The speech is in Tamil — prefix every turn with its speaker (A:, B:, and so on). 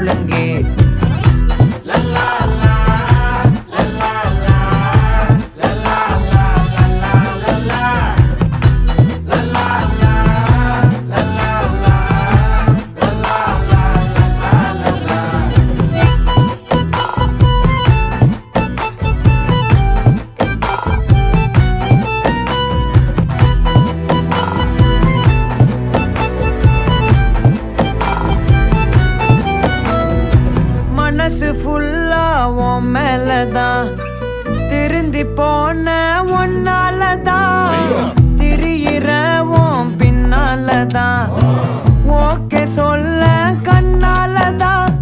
A: முழங்கே. மனசு ஃபுல்லா உன் மேலதான், திருந்தி போன ஒன்னாலதான், திரியிற உன் பின்னாலதான், ஓகே சொல்ல கண்ணாலதான்,